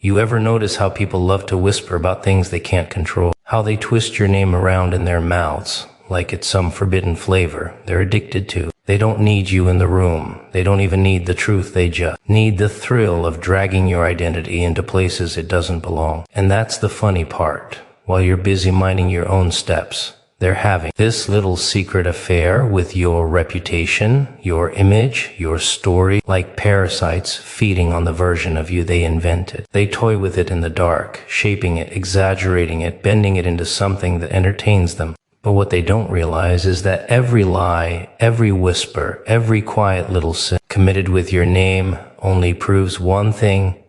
You ever notice how people love to whisper about things they can't control? How they twist your name around in their mouths like it's some forbidden flavor they're addicted to. They don't need you in the room. They don't even need the truth. They just need the thrill of dragging your identity into places it doesn't belong. And that's the funny part. While you're busy minding your own steps, they're having this little secret affair with your reputation, your image, your story, like parasites feeding on the version of you they invented. They toy with it in the dark, shaping it, exaggerating it, bending it into something that entertains them. But what they don't realize is that every lie, every whisper, every quiet little sin committed with your name only proves one thing: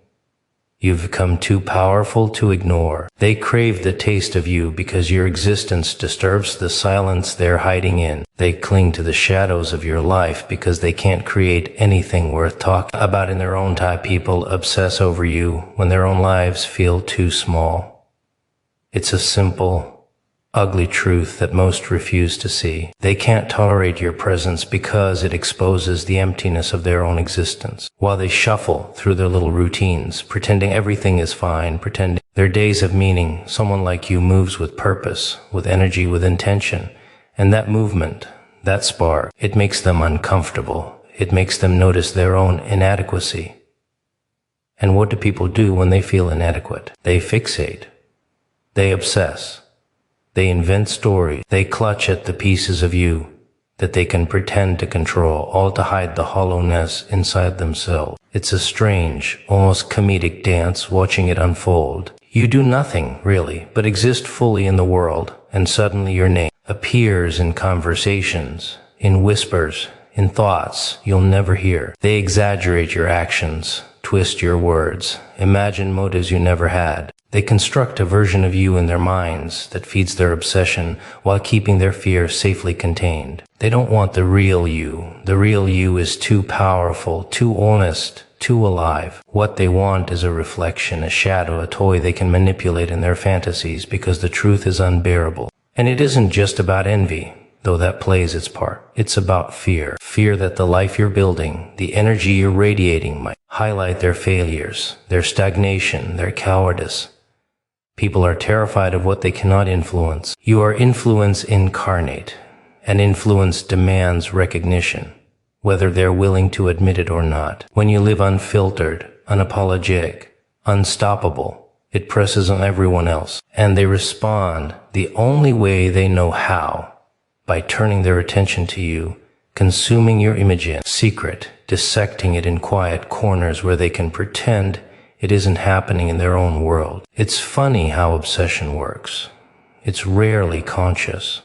you've become too powerful to ignore. They crave the taste of you because your existence disturbs the silence they're hiding in. They cling to the shadows of your life because they can't create anything worth talking about in their own time. People obsess over you when their own lives feel too small. It's a simple, ugly truth that most refuse to see. They can't tolerate your presence because it exposes the emptiness of their own existence. While they shuffle through their little routines, pretending everything is fine, pretending their days have meaning, someone like you moves with purpose, with energy, with intention. And that movement, that spark, it makes them uncomfortable. It makes them notice their own inadequacy. And what do people do when they feel inadequate? They fixate. They obsess. They invent stories. They clutch at the pieces of you that they can pretend to control, all to hide the hollowness inside themselves. It's a strange, almost comedic dance watching it unfold. You do nothing, really, but exist fully in the world, and suddenly your name appears in conversations, in whispers, in thoughts you'll never hear. They exaggerate your actions, twist your words, imagine motives you never had. They construct a version of you in their minds that feeds their obsession while keeping their fear safely contained. They don't want the real you. The real you is too powerful, too honest, too alive. What they want is a reflection, a shadow, a toy they can manipulate in their fantasies because the truth is unbearable. And it isn't just about envy, though that plays its part. It's about fear. Fear that the life you're building, the energy you're radiating might highlight their failures, their stagnation, their cowardice. People are terrified of what they cannot influence. You are influence incarnate, and influence demands recognition, whether they're willing to admit it or not. When you live unfiltered, unapologetic, unstoppable, it presses on everyone else, and they respond the only way they know how, by turning their attention to you, consuming your image in secret, dissecting it in quiet corners where they can pretend it isn't happening in their own world. It's funny how obsession works. It's rarely conscious.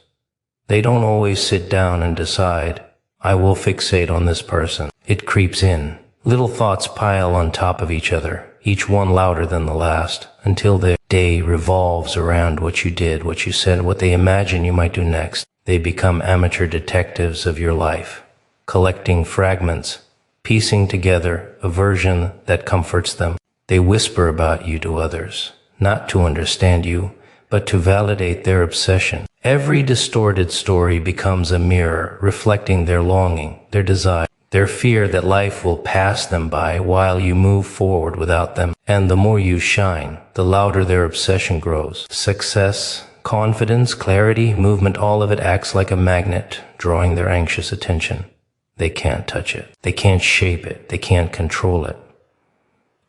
They don't always sit down and decide, I will fixate on this person. It creeps in. Little thoughts pile on top of each other, each one louder than the last, until their day revolves around what you did, what you said, what they imagine you might do next. They become amateur detectives of your life, collecting fragments, piecing together a version that comforts them. They whisper about you to others, not to understand you, but to validate their obsession. Every distorted story becomes a mirror reflecting their longing, their desire, their fear that life will pass them by while you move forward without them. And the more you shine, the louder their obsession grows. Success, confidence, clarity, movement, all of it acts like a magnet, drawing their anxious attention. They can't touch it. They can't shape it. They can't control it.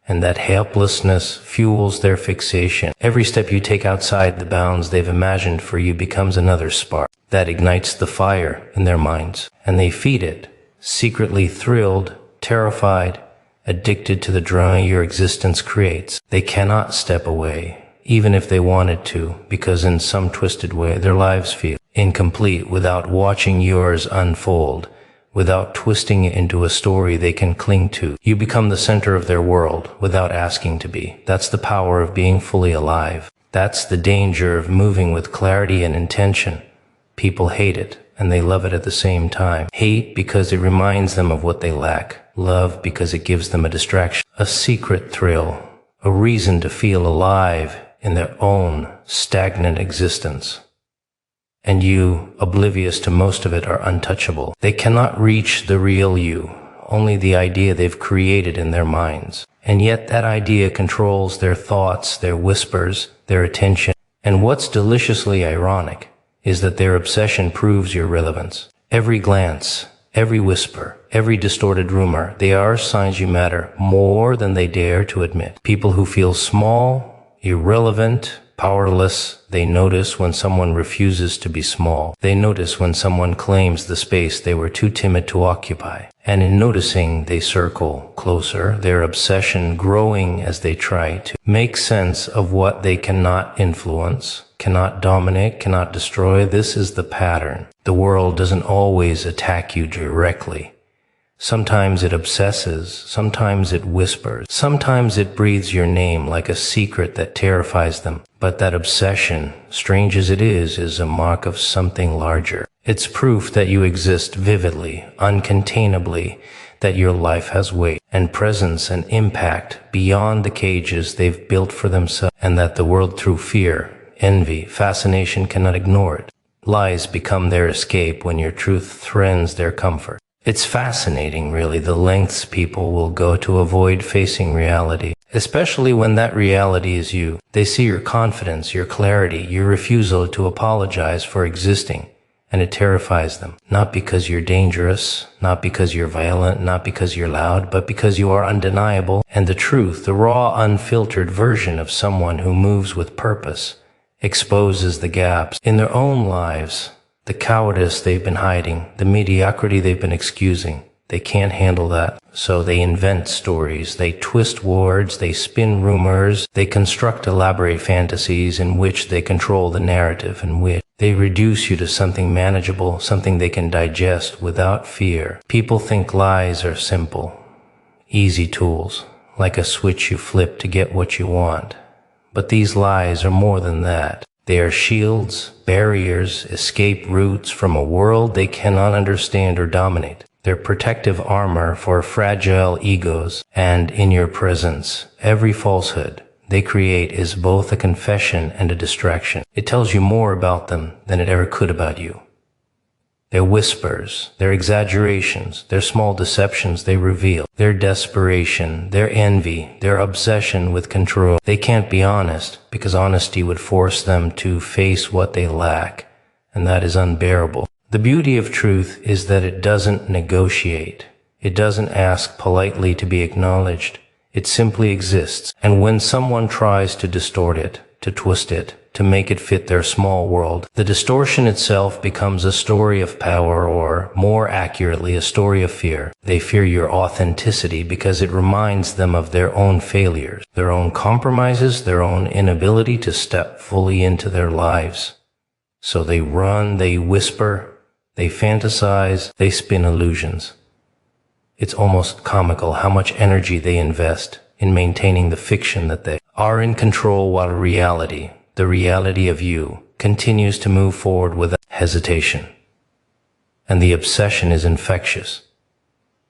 And that helplessness fuels their fixation. Every step you take outside the bounds they've imagined for you becomes another spark that ignites the fire in their minds. And they feed it, secretly thrilled, terrified, addicted to the drama your existence creates. They cannot step away, even if they wanted to, because in some twisted way their lives feel incomplete without watching yours unfold. Without twisting it into a story they can cling to. You become the center of their world without asking to be. That's the power of being fully alive. That's the danger of moving with clarity and intention. People hate it, and they love it at the same time. Hate because it reminds them of what they lack. Love because it gives them a distraction, a secret thrill, a reason to feel alive in their own stagnant existence. And you, oblivious to most of it, are untouchable. They cannot reach the real you, only the idea they've created in their minds. And yet that idea controls their thoughts, their whispers, their attention. And what's deliciously ironic is that their obsession proves your relevance. Every glance, every whisper, every distorted rumor, they are signs you matter more than they dare to admit. People who feel small, irrelevant, powerless, they notice when someone refuses to be small. They notice when someone claims the space they were too timid to occupy. And in noticing, they circle closer, their obsession growing as they try to make sense of what they cannot influence, cannot dominate, cannot destroy. This is the pattern. The world doesn't always attack you directly. Sometimes it obsesses, sometimes it whispers, sometimes it breathes your name like a secret that terrifies them. But that obsession, strange as it is a mark of something larger. It's proof that you exist vividly, uncontainably, that your life has weight and presence and impact beyond the cages they've built for themselves, and that the world through fear, envy, fascination cannot ignore it. Lies become their escape when your truth threatens their comfort. It's fascinating, really, the lengths people will go to avoid facing reality, especially when that reality is you. They see your confidence, your clarity, your refusal to apologize for existing, and it terrifies them. Not because you're dangerous, not because you're violent, not because you're loud, but because you are undeniable, and the truth, the raw, unfiltered version of someone who moves with purpose, exposes the gaps in their own lives. The cowardice they've been hiding, the mediocrity they've been excusing. They can't handle that. So they invent stories, they twist words, they spin rumors, they construct elaborate fantasies in which they control the narrative, in which they reduce you to something manageable, something they can digest without fear. People think lies are simple, easy tools, like a switch you flip to get what you want. But these lies are more than that. They are shields, barriers, escape routes from a world they cannot understand or dominate. They're protective armor for fragile egos, and in your presence, every falsehood they create is both a confession and a distraction. It tells you more about them than it ever could about you. Their whispers, their exaggerations, their small deceptions they reveal, their desperation, their envy, their obsession with control. They can't be honest because honesty would force them to face what they lack, and that is unbearable. The beauty of truth is that it doesn't negotiate. It doesn't ask politely to be acknowledged. It simply exists, and when someone tries to distort it, to twist it, to make it fit their small world, the distortion itself becomes a story of power, or, more accurately, a story of fear. They fear your authenticity because it reminds them of their own failures, their own compromises, their own inability to step fully into their lives. So they run, they whisper, they fantasize, they spin illusions. It's almost comical how much energy they invest in maintaining the fiction that they are in control, while reality, the reality of you, continues to move forward without hesitation. And the obsession is infectious.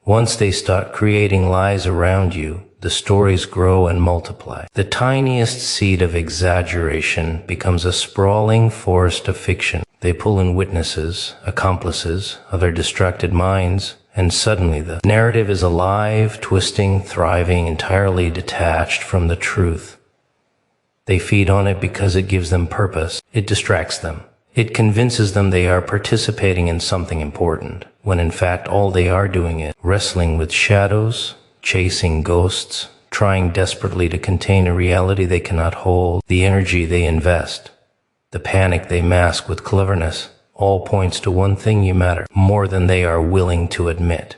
Once they start creating lies around you, the stories grow and multiply. The tiniest seed of exaggeration becomes a sprawling forest of fiction. They pull in witnesses, accomplices of their distracted minds, and suddenly the narrative is alive, twisting, thriving, entirely detached from the truth. They feed on it because it gives them purpose. It distracts them. It convinces them they are participating in something important, when in fact all they are doing is wrestling with shadows, chasing ghosts, trying desperately to contain a reality they cannot hold. The energy they invest, the panic they mask with cleverness, all points to one thing: you matter more than they are willing to admit.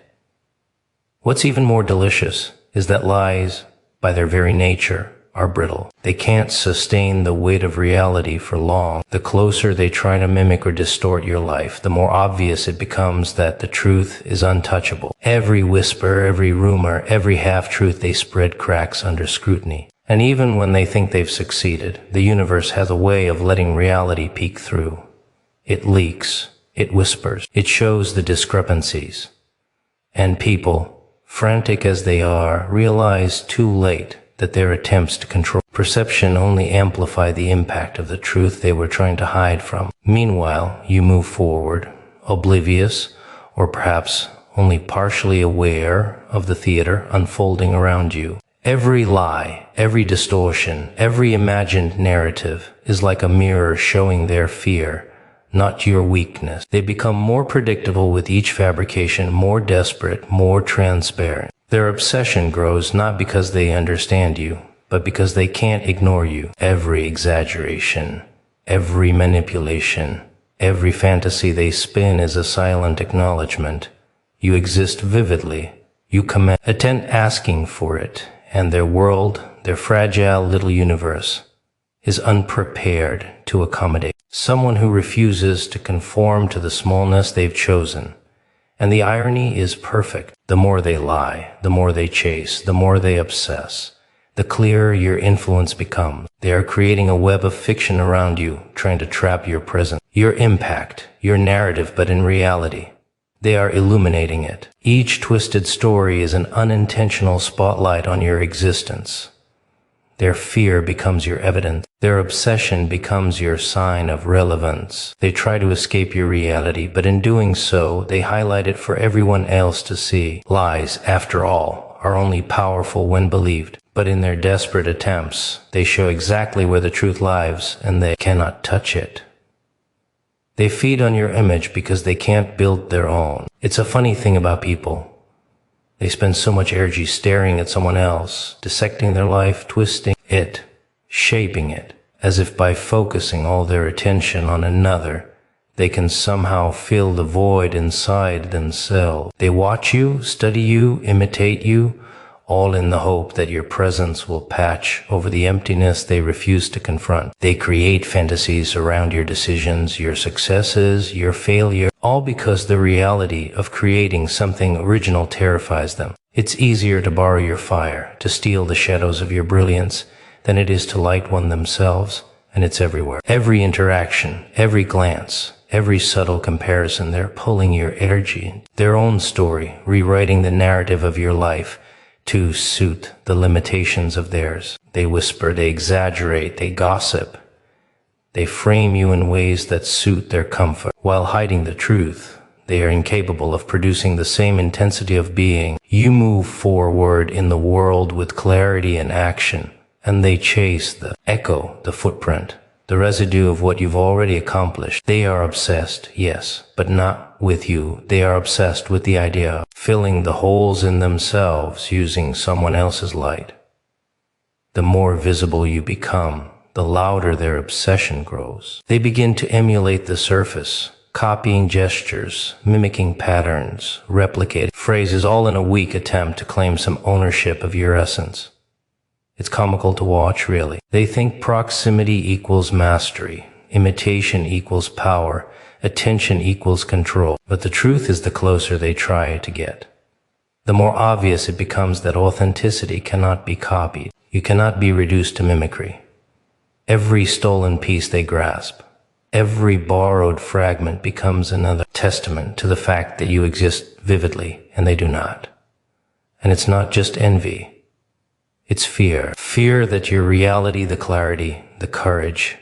What's even more delicious is that lies, by their very nature, are brittle. They can't sustain the weight of reality for long. The closer they try to mimic or distort your life, the more obvious it becomes that the truth is untouchable. Every whisper, every rumor, every half-truth they spread cracks under scrutiny. And even when they think they've succeeded, the universe has a way of letting reality peek through. It leaks, it whispers, it shows the discrepancies. And people, frantic as they are, realize too late that their attempts to control perception only amplify the impact of the truth they were trying to hide from. Meanwhile, you move forward, oblivious, or perhaps only partially aware of the theater unfolding around you. Every lie, every distortion, every imagined narrative is like a mirror showing their fear, not your weakness. They become more predictable with each fabrication, more desperate, more transparent. Their obsession grows not because they understand you, but because they can't ignore you. Every exaggeration, every manipulation, every fantasy they spin is a silent acknowledgement. You exist vividly. You command, attend asking for it, and their world, their fragile little universe, is unprepared to accommodate someone who refuses to conform to the smallness they've chosen. And the irony is perfect. The more they lie, the more they chase, the more they obsess, the clearer your influence becomes. They are creating a web of fiction around you, trying to trap your presence, your impact, your narrative, but in reality, they are illuminating it. Each twisted story is an unintentional spotlight on your existence. Their fear becomes your evidence. Their obsession becomes your sign of relevance. They try to escape your reality, but in doing so, they highlight it for everyone else to see. Lies, after all, are only powerful when believed. But in their desperate attempts, they show exactly where the truth lies, and they cannot touch it. They feed on your image because they can't build their own. It's a funny thing about people. They spend so much energy staring at someone else, dissecting their life, twisting it, shaping it, as if by focusing all their attention on another, they can somehow fill the void inside themselves. They watch you, study you, imitate you, all in the hope that your presence will patch over the emptiness they refuse to confront. They create fantasies around your decisions, your successes, your failure, all because the reality of creating something original terrifies them. It's easier to borrow your fire, to steal the shadows of your brilliance, than it is to light one themselves, and it's everywhere. Every interaction, every glance, every subtle comparison, they're pulling your energy, their own story, rewriting the narrative of your life to suit the limitations of theirs. They whisper, they exaggerate, they gossip. They frame you in ways that suit their comfort. While hiding the truth, they are incapable of producing the same intensity of being. You move forward in the world with clarity and action, and they chase the echo, the footprint, the residue of what you've already accomplished. They are obsessed, yes, but not with you. They are obsessed with the idea of filling the holes in themselves using someone else's light. The more visible you become, the louder their obsession grows. They begin to emulate the surface, copying gestures, mimicking patterns, replicating phrases, all in a weak attempt to claim some ownership of your essence. It's comical to watch, really. They think proximity equals mastery, imitation equals power, attention equals control. But the truth is, the closer they try to get, the more obvious it becomes that authenticity cannot be copied. You cannot be reduced to mimicry. Every stolen piece they grasp, every borrowed fragment becomes another testament to the fact that you exist vividly, and they do not. And it's not just envy. It's fear. Fear that your reality, the clarity, the courage,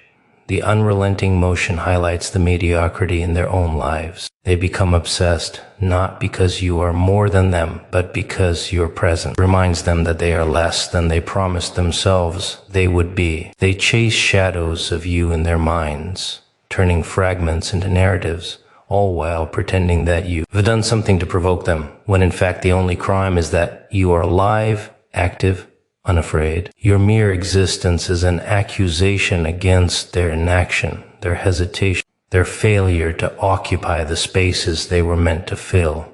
the unrelenting motion highlights the mediocrity in their own lives. They become obsessed, not because you are more than them, but because your presence reminds them that they are less than they promised themselves they would be. They chase shadows of you in their minds, turning fragments into narratives, all while pretending that you have done something to provoke them, when in fact the only crime is that you are alive, active, unafraid. Your mere existence is an accusation against their inaction, their hesitation, their failure to occupy the spaces they were meant to fill.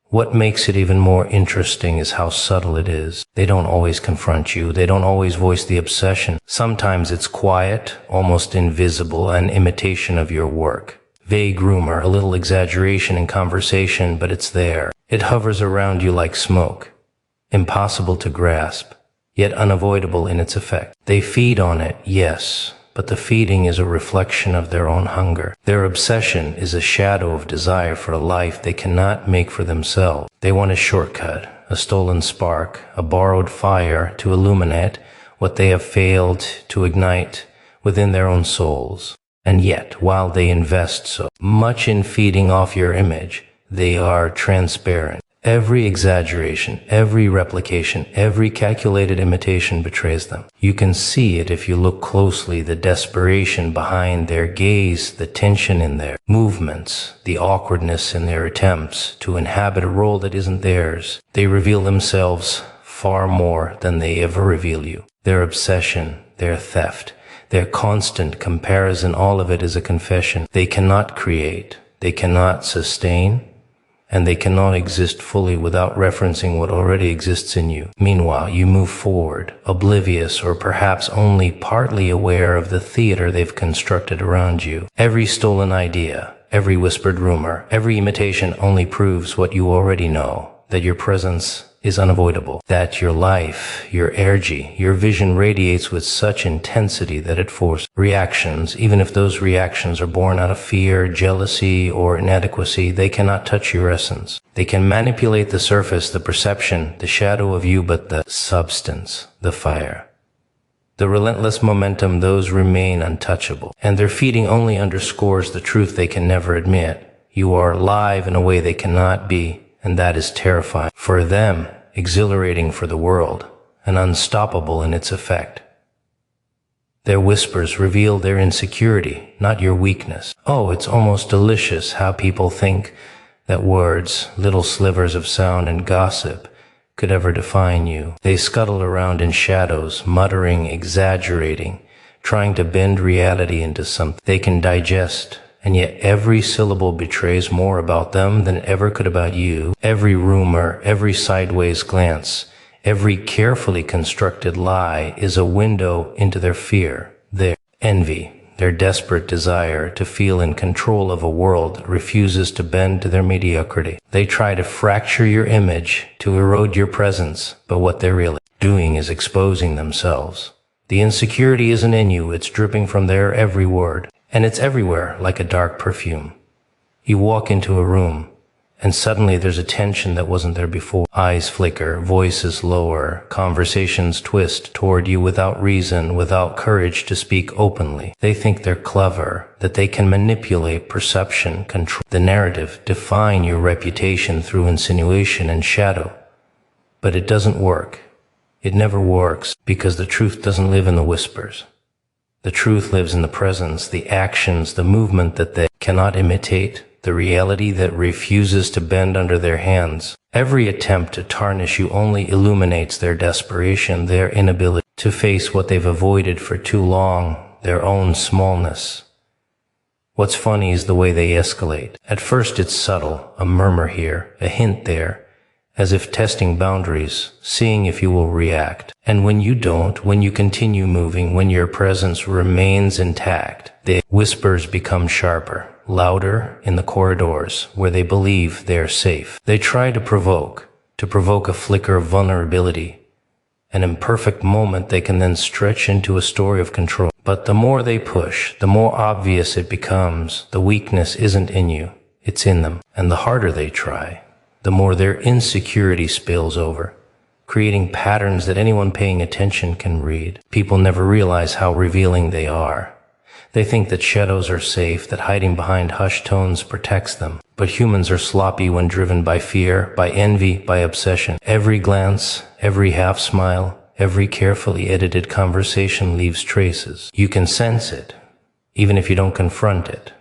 What makes it even more interesting is how subtle it is. They don't always confront you. They don't always voice the obsession. Sometimes it's quiet, almost invisible, an imitation of your work. Vague rumor, a little exaggeration in conversation, but it's there. It hovers around you like smoke. Impossible to grasp, yet unavoidable in its effect. They feed on it, yes, but the feeding is a reflection of their own hunger. Their obsession is a shadow of desire for a life they cannot make for themselves. They want a shortcut, a stolen spark, a borrowed fire to illuminate what they have failed to ignite within their own souls. And yet, while they invest so much in feeding off your image, they are transparent. Every exaggeration, every replication, every calculated imitation betrays them. You can see it if you look closely, the desperation behind their gaze, the tension in their movements, the awkwardness in their attempts to inhabit a role that isn't theirs. They reveal themselves far more than they ever reveal you. Their obsession, their theft, their constant comparison, all of it is a confession. They cannot create, they cannot sustain, and they cannot exist fully without referencing what already exists in you. Meanwhile, you move forward, oblivious or perhaps only partly aware of the theater they've constructed around you. Every stolen idea, every whispered rumor, every imitation only proves what you already know, that your presence is unavoidable, that your life, your energy, your vision radiates with such intensity that it forces reactions. Even if those reactions are born out of fear, jealousy, or inadequacy, they cannot touch your essence. They can manipulate the surface, the perception, the shadow of you, but the substance, the fire, the relentless momentum, those remain untouchable. And their feeding only underscores the truth they can never admit. You are alive in a way they cannot be. And that is terrifying for them, exhilarating for the world, and unstoppable in its effect. Their whispers reveal their insecurity, not your weakness. Oh, it's almost delicious how people think that words, little slivers of sound and gossip, could ever define you. They scuttle around in shadows, muttering, exaggerating, trying to bend reality into something they can digest. And yet every syllable betrays more about them than ever could about you. Every rumor, every sideways glance, every carefully constructed lie is a window into their fear, their envy, their desperate desire to feel in control of a world that refuses to bend to their mediocrity. They try to fracture your image, to erode your presence, but what they're really doing is exposing themselves. The insecurity isn't in you, it's dripping from their every word. And it's everywhere, like a dark perfume. You walk into a room, and suddenly there's a tension that wasn't there before. Eyes flicker, voices lower, conversations twist toward you without reason, without courage to speak openly. They think they're clever, that they can manipulate perception, control the narrative, define your reputation through insinuation and shadow. But it doesn't work. It never works, because the truth doesn't live in the whispers. The truth lives in the presence, the actions, the movement that they cannot imitate, the reality that refuses to bend under their hands. Every attempt to tarnish you only illuminates their desperation, their inability to face what they've avoided for too long, their own smallness. What's funny is the way they escalate. At first it's subtle, a murmur here, a hint there, as if testing boundaries, seeing if you will react. And when you don't, when you continue moving, when your presence remains intact, the whispers become sharper, louder in the corridors where they believe they're safe. They try to provoke a flicker of vulnerability, an imperfect moment they can then stretch into a story of control. But the more they push, the more obvious it becomes. The weakness isn't in you, it's in them. And the harder they try, the more their insecurity spills over, creating patterns that anyone paying attention can read. People never realize how revealing they are. They think that shadows are safe, that hiding behind hushed tones protects them. But humans are sloppy when driven by fear, by envy, by obsession. Every glance, every half smile, every carefully edited conversation leaves traces. You can sense it, even if you don't confront it.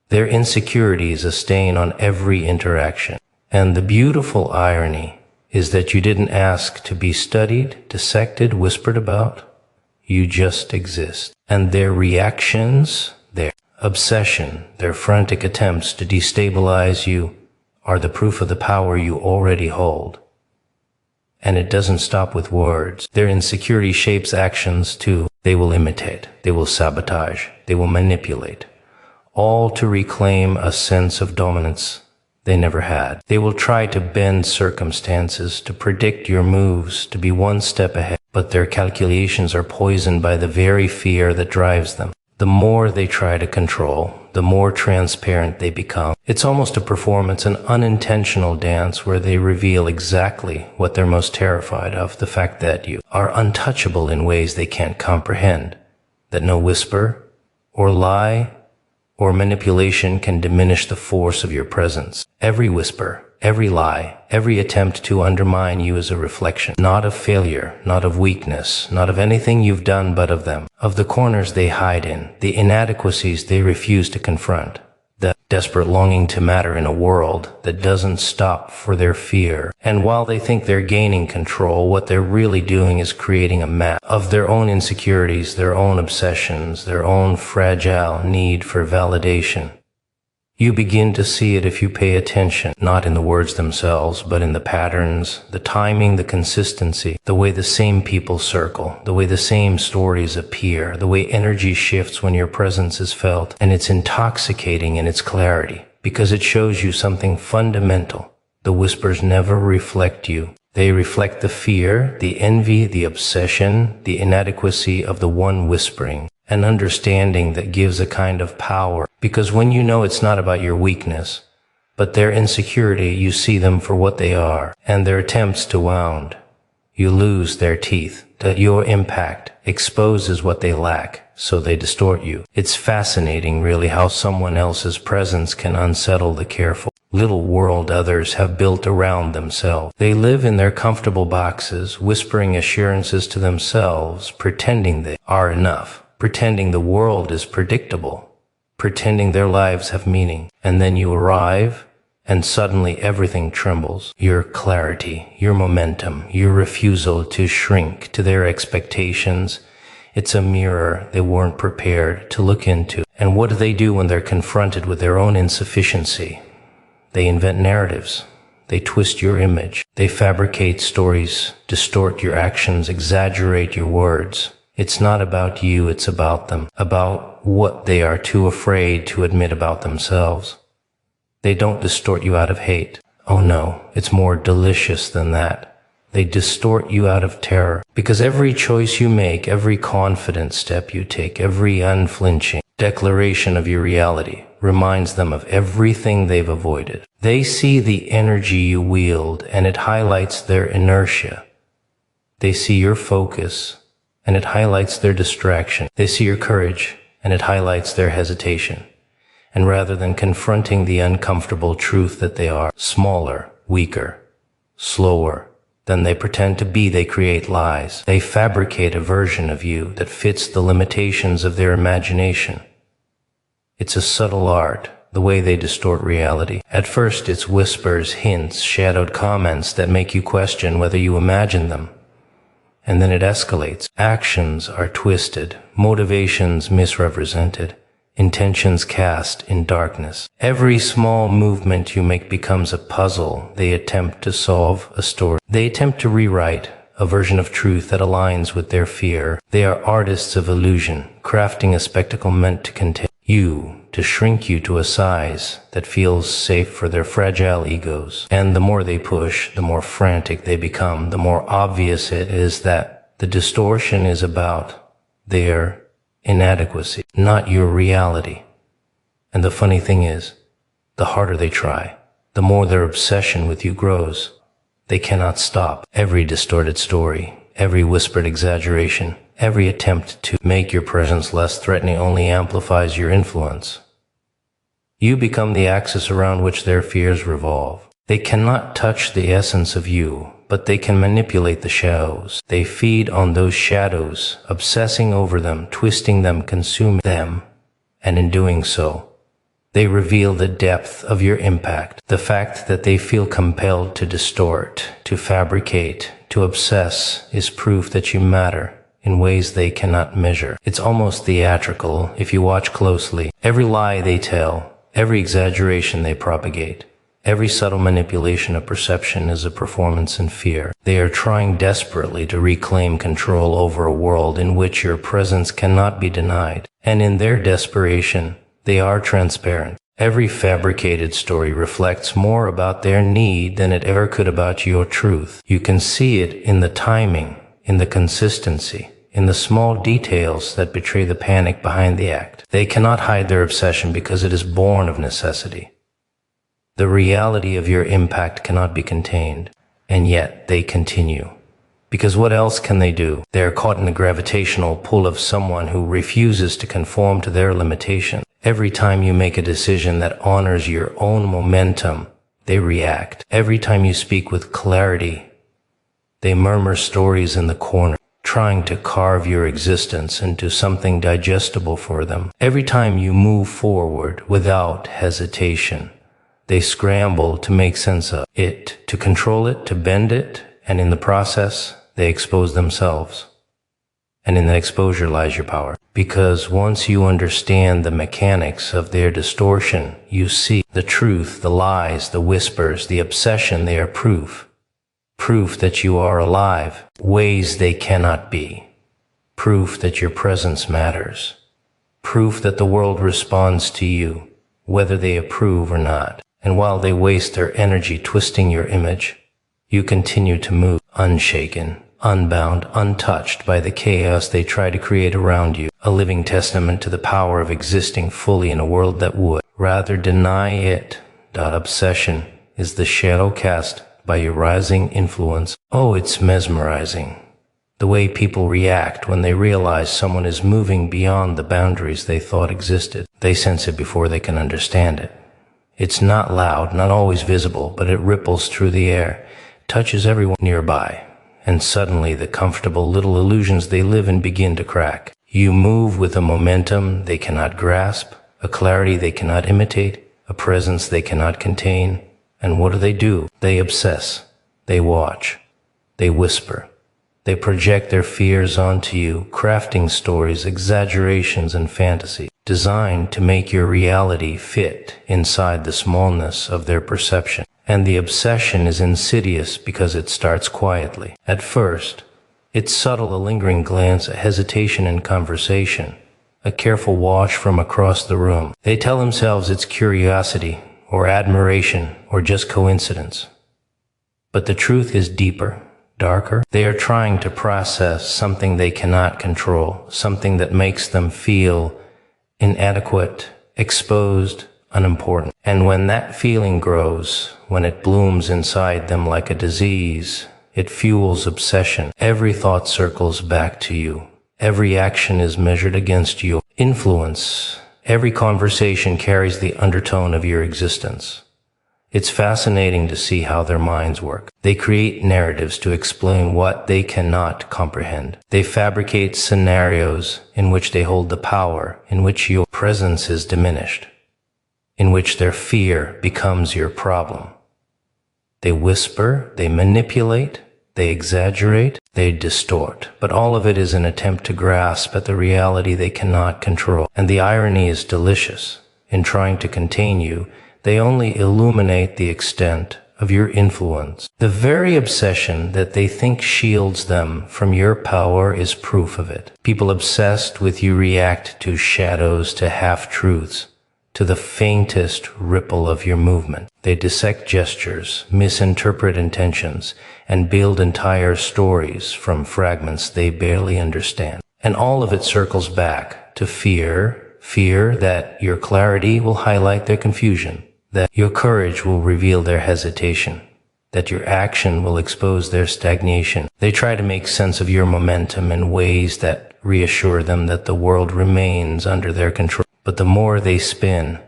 Their insecurity is a stain on every interaction. And the beautiful irony is that you didn't ask to be studied, dissected, whispered about. You just exist. And their reactions, their obsession, their frantic attempts to destabilize you are the proof of the power you already hold. And it doesn't stop with words. Their insecurity shapes actions too. They will imitate, they will sabotage, they will manipulate, all to reclaim a sense of dominance they never had. They will try to bend circumstances, to predict your moves, to be one step ahead, but their calculations are poisoned by the very fear that drives them. The more they try to control, the more transparent they become. It's almost a performance, an unintentional dance where they reveal exactly what they're most terrified of, the fact that you are untouchable in ways they can't comprehend, that no whisper or lie or manipulation can diminish the force of your presence. Every whisper, every lie, every attempt to undermine you is a reflection, not of failure, not of weakness, not of anything you've done, but of them, of the corners they hide in, the inadequacies they refuse to confront, the desperate longing to matter in a world that doesn't stop for their fear. And while they think they're gaining control, what they're really doing is creating a map of their own insecurities, their own obsessions, their own fragile need for validation. You begin to see it if you pay attention, not in the words themselves, but in the patterns, the timing, the consistency, the way the same people circle, the way the same stories appear, the way energy shifts when your presence is felt, and it's intoxicating in its clarity, because it shows you something fundamental. The whispers never reflect you. They reflect the fear, the envy, the obsession, the inadequacy of the one whispering. An understanding that gives a kind of power, because when you know it's not about your weakness, but their insecurity, you see them for what they are, and their attempts to wound. You lose their teeth, that your impact exposes what they lack, so they distort you. It's fascinating, really, how someone else's presence can unsettle the careful little world others have built around themselves. They live in their comfortable boxes, whispering assurances to themselves, pretending they are enough, pretending the world is predictable, pretending their lives have meaning. And then you arrive, and suddenly everything trembles. Your clarity, your momentum, your refusal to shrink to their expectations. It's a mirror they weren't prepared to look into. And what do they do when they're confronted with their own insufficiency? They invent narratives. They twist your image. They fabricate stories, distort your actions, exaggerate your words. It's not about you, it's about them, about what they are too afraid to admit about themselves. They don't distort you out of hate. Oh no, it's more delicious than that. They distort you out of terror, because every choice you make, every confident step you take, every unflinching declaration of your reality reminds them of everything they've avoided. They see the energy you wield, and it highlights their inertia. They see your focus, and it highlights their distraction. They see your courage, and it highlights their hesitation. And rather than confronting the uncomfortable truth that they are smaller, weaker, slower than they pretend to be, they create lies. They fabricate a version of you that fits the limitations of their imagination. It's a subtle art, the way they distort reality. At first, it's whispers, hints, shadowed comments that make you question whether you imagine them. And then it escalates. Actions are twisted, motivations misrepresented, intentions cast in darkness. Every small movement you make becomes a puzzle. They attempt to solve a story. They attempt to rewrite a version of truth that aligns with their fear. They are artists of illusion, crafting a spectacle meant to contain you, to shrink you to a size that feels safe for their fragile egos. And the more they push, the more frantic they become, the more obvious it is that the distortion is about their inadequacy, not your reality. And the funny thing is, the harder they try, the more their obsession with you grows. They cannot stop. Every distorted story, every whispered exaggeration, every attempt to make your presence less threatening only amplifies your influence. You become the axis around which their fears revolve. They cannot touch the essence of you, but they can manipulate the shadows. They feed on those shadows, obsessing over them, twisting them, consuming them, and in doing so, they reveal the depth of your impact. The fact that they feel compelled to distort, to fabricate, to obsess is proof that you matter in ways they cannot measure. It's almost theatrical if you watch closely. Every lie they tell, every exaggeration they propagate, every subtle manipulation of perception is a performance in fear. They are trying desperately to reclaim control over a world in which your presence cannot be denied. And in their desperation, they are transparent. Every fabricated story reflects more about their need than it ever could about your truth. You can see it in the timing, in the consistency, in the small details that betray the panic behind the act. They cannot hide their obsession because it is born of necessity. The reality of your impact cannot be contained, and yet they continue. Because what else can they do? They are caught in the gravitational pull of someone who refuses to conform to their limitations. Every time you make a decision that honors your own momentum, they react. Every time you speak with clarity, they murmur stories in the corner, trying to carve your existence into something digestible for them. Every time you move forward without hesitation, they scramble to make sense of it, to control it, to bend it, and in the process, they expose themselves. And in that exposure lies your power. Because once you understand the mechanics of their distortion, you see the truth, the lies, the whispers, the obsession. They are proof. Proof that you are alive, ways they cannot be. Proof that your presence matters. Proof that the world responds to you, whether they approve or not. And while they waste their energy twisting your image, you continue to move, unshaken, unbound, untouched by the chaos they try to create around you, a living testament to the power of existing fully in a world that would rather deny it. Obsession is the shadow cast by your rising influence. Oh, it's mesmerizing. The way people react when they realize someone is moving beyond the boundaries they thought existed. They sense it before they can understand it. It's not loud, not always visible, but it ripples through the air, touches everyone nearby. And suddenly the comfortable little illusions they live in begin to crack. You move with a momentum they cannot grasp, a clarity they cannot imitate, a presence they cannot contain. And what do? They obsess. They watch. They whisper. They project their fears onto you, crafting stories, exaggerations, and fantasy, designed to make your reality fit inside the smallness of their perception. And the obsession is insidious because it starts quietly. At first, it's subtle, a lingering glance, a hesitation in conversation, a careful watch from across the room. They tell themselves it's curiosity, or admiration, or just coincidence. But the truth is deeper, darker. They are trying to process something they cannot control, something that makes them feel inadequate, exposed, unimportant. And when that feeling grows, when it blooms inside them like a disease, it fuels obsession. Every thought circles back to you. Every action is measured against you. Influence. Every conversation carries the undertone of your existence. It's fascinating to see how their minds work. They create narratives to explain what they cannot comprehend. They fabricate scenarios in which they hold the power, in which your presence is diminished, in which their fear becomes your problem. They whisper, they manipulate, they exaggerate, they distort. But all of it is an attempt to grasp at the reality they cannot control. And the irony is delicious. In trying to contain you, they only illuminate the extent of your influence. The very obsession that they think shields them from your power is proof of it. People obsessed with you react to shadows, to half-truths, to the faintest ripple of your movement. They dissect gestures, misinterpret intentions, and build entire stories from fragments they barely understand. And all of it circles back to fear that your clarity will highlight their confusion, that your courage will reveal their hesitation, that your action will expose their stagnation. They try to make sense of your momentum in ways that reassure them that the world remains under their control. But the more they spin,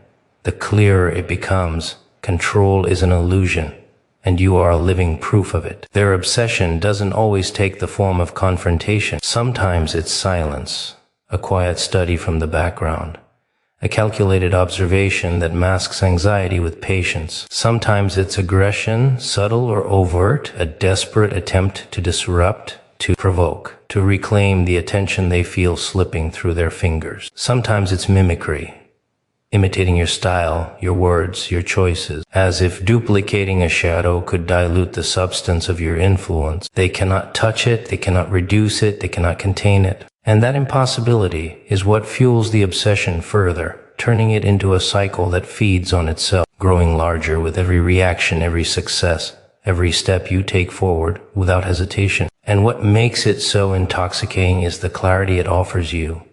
the clearer it becomes. Control is an illusion, and you are a living proof of it. Their obsession doesn't always take the form of confrontation. Sometimes it's silence, a quiet study from the background, a calculated observation that masks anxiety with patience. Sometimes it's aggression, subtle or overt, a desperate attempt to disrupt, to provoke, to reclaim the attention they feel slipping through their fingers. Sometimes it's mimicry, imitating your style, your words, your choices, as if duplicating a shadow could dilute the substance of your influence. They cannot touch it, they cannot reduce it, they cannot contain it. And that impossibility is what fuels the obsession further, turning it into a cycle that feeds on itself, growing larger with every reaction, every success, every step you take forward without hesitation. And what makes it so intoxicating is the clarity it offers you.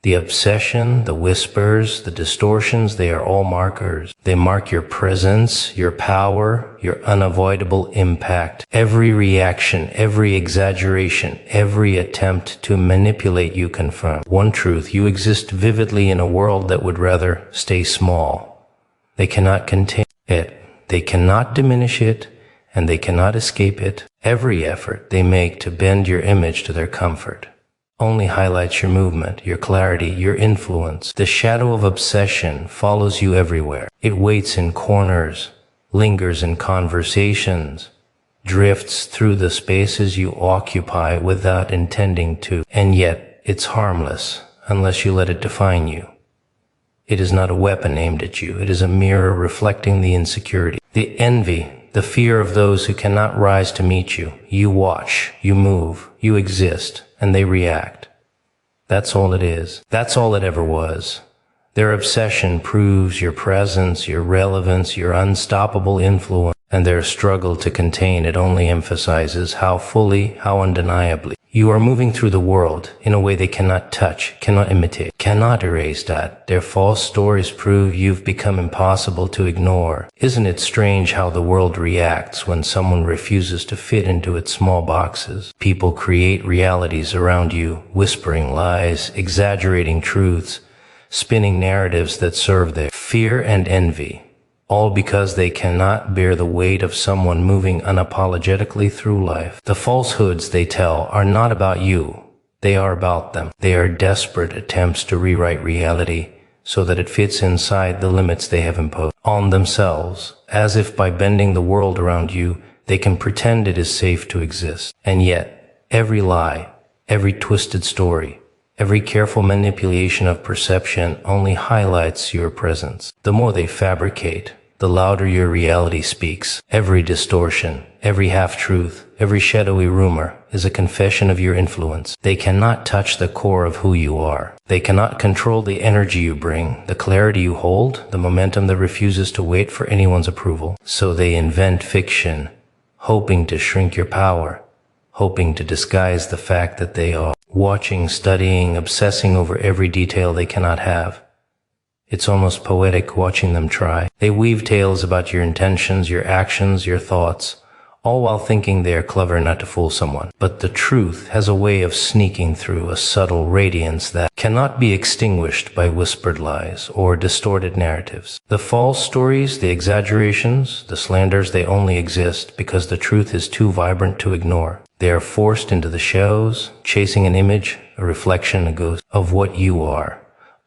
The obsession, the whispers, the distortions, they are all markers. They mark your presence, your power, your unavoidable impact. Every reaction, every exaggeration, every attempt to manipulate you confirm one truth: you exist vividly in a world that would rather stay small. They cannot contain it. They cannot diminish it, and they cannot escape it. Every effort they make to bend your image to their comfort only highlights your movement, your clarity, your influence. The shadow of obsession follows you everywhere. It waits in corners, lingers in conversations, drifts through the spaces you occupy without intending to, and yet it's harmless unless you let it define you. It is not a weapon aimed at you. It is a mirror reflecting the insecurity, the envy, the fear of those who cannot rise to meet you. You watch, you move, you exist, and they react. That's all it is. That's all it ever was. Their obsession proves your presence, your relevance, your unstoppable influence, and their struggle to contain it only emphasizes how fully, how undeniably you are moving through the world in a way they cannot touch, cannot imitate, cannot erase that. Their false stories prove you've become impossible to ignore. Isn't it strange how the world reacts when someone refuses to fit into its small boxes? People create realities around you, whispering lies, exaggerating truths, spinning narratives that serve their fear and envy, all because they cannot bear the weight of someone moving unapologetically through life. The falsehoods they tell are not about you. They are about them. They are desperate attempts to rewrite reality so that it fits inside the limits they have imposed on themselves, as if by bending the world around you, they can pretend it is safe to exist. And yet, every lie, every twisted story, every careful manipulation of perception only highlights your presence. The more they fabricate, the louder your reality speaks. Every distortion, every half-truth, every shadowy rumor is a confession of your influence. They cannot touch the core of who you are. They cannot control the energy you bring, the clarity you hold, the momentum that refuses to wait for anyone's approval. So they invent fiction, hoping to shrink your power, hoping to disguise the fact that they are watching, studying, obsessing over every detail they cannot have. It's almost poetic watching them try. They weave tales about your intentions, your actions, your thoughts, all while thinking they are clever enough to fool someone. But the truth has a way of sneaking through, a subtle radiance that cannot be extinguished by whispered lies or distorted narratives. The false stories, the exaggerations, the slanders, they only exist because the truth is too vibrant to ignore. They are forced into the shadows, chasing an image, a reflection, a ghost of what you are,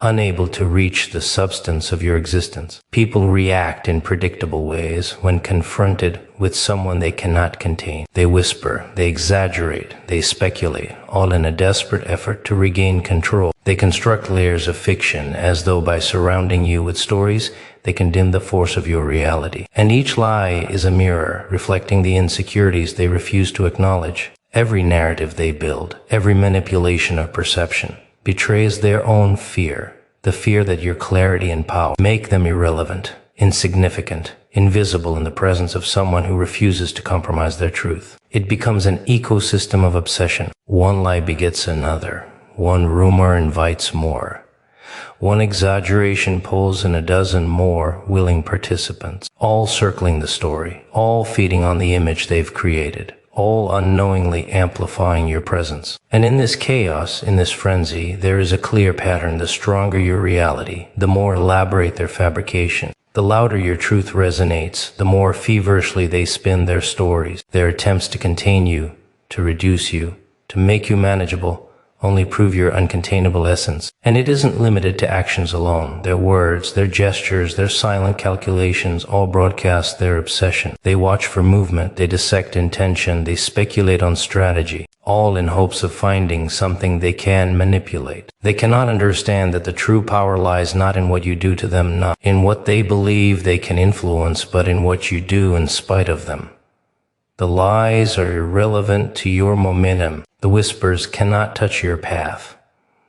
unable to reach the substance of your existence. People react in predictable ways when confronted with someone they cannot contain. They whisper, they exaggerate, they speculate, all in a desperate effort to regain control. They construct layers of fiction as though by surrounding you with stories, they can dim the force of your reality. And each lie is a mirror reflecting the insecurities they refuse to acknowledge. Every narrative they build, every manipulation of perception, betrays their own fear, the fear that your clarity and power make them irrelevant, insignificant, invisible in the presence of someone who refuses to compromise their truth. It becomes an ecosystem of obsession. One lie begets another. One rumor invites more. One exaggeration pulls in a dozen more willing participants, all circling the story, all feeding on the image they've created, all unknowingly amplifying your presence. And in this chaos, in this frenzy, there is a clear pattern. The stronger your reality, the more elaborate their fabrication. The louder your truth resonates, the more feverishly they spin their stories. Their attempts to contain you, to reduce you, to make you manageable, only prove your uncontainable essence. And it isn't limited to actions alone. Their words, their gestures, their silent calculations all broadcast their obsession. They watch for movement, they dissect intention, they speculate on strategy, all in hopes of finding something they can manipulate. They cannot understand that the true power lies not in what you do to them, not in what they believe they can influence, but in what you do in spite of them. The lies are irrelevant to your momentum. The whispers cannot touch your path.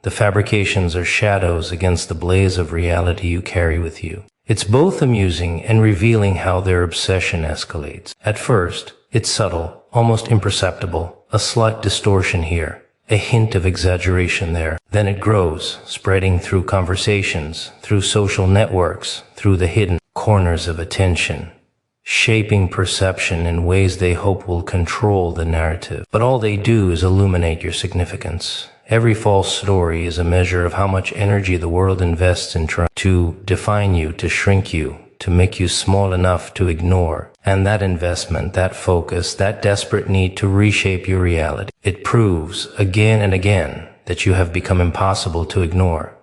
The fabrications are shadows against the blaze of reality you carry with you. It's both amusing and revealing how their obsession escalates. At first, it's subtle, almost imperceptible, a slight distortion here, a hint of exaggeration there. Then it grows, spreading through conversations, through social networks, through the hidden corners of attention, shaping perception in ways they hope will control the narrative. But all they do is illuminate your significance. Every false story is a measure of how much energy the world invests in trying to define you, to shrink you, to make you small enough to ignore. And that investment, that focus, that desperate need to reshape your reality, it proves again and again that you have become impossible to ignore.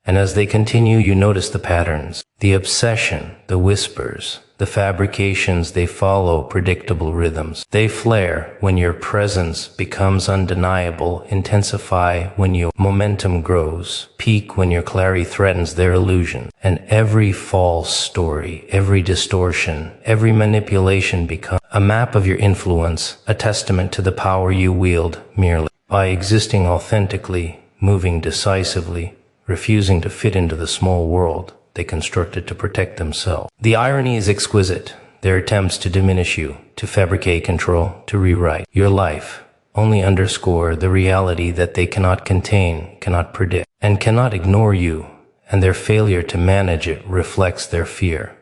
And as they continue, you notice the patterns, the obsession, the whispers, the fabrications. They follow predictable rhythms. They flare when your presence becomes undeniable, intensify when your momentum grows, peak when your clarity threatens their illusion. And every false story, every distortion, every manipulation becomes a map of your influence, a testament to the power you wield merely by existing authentically, moving decisively, refusing to fit into the small world they constructed to protect themselves. The irony is exquisite. Their attempts to diminish you, to fabricate control, to rewrite your life, only underscore the reality that they cannot contain, cannot predict, and cannot ignore you, and their failure to manage it reflects their fear,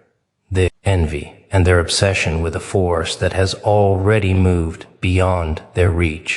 their envy, and their obsession with a force that has already moved beyond their reach.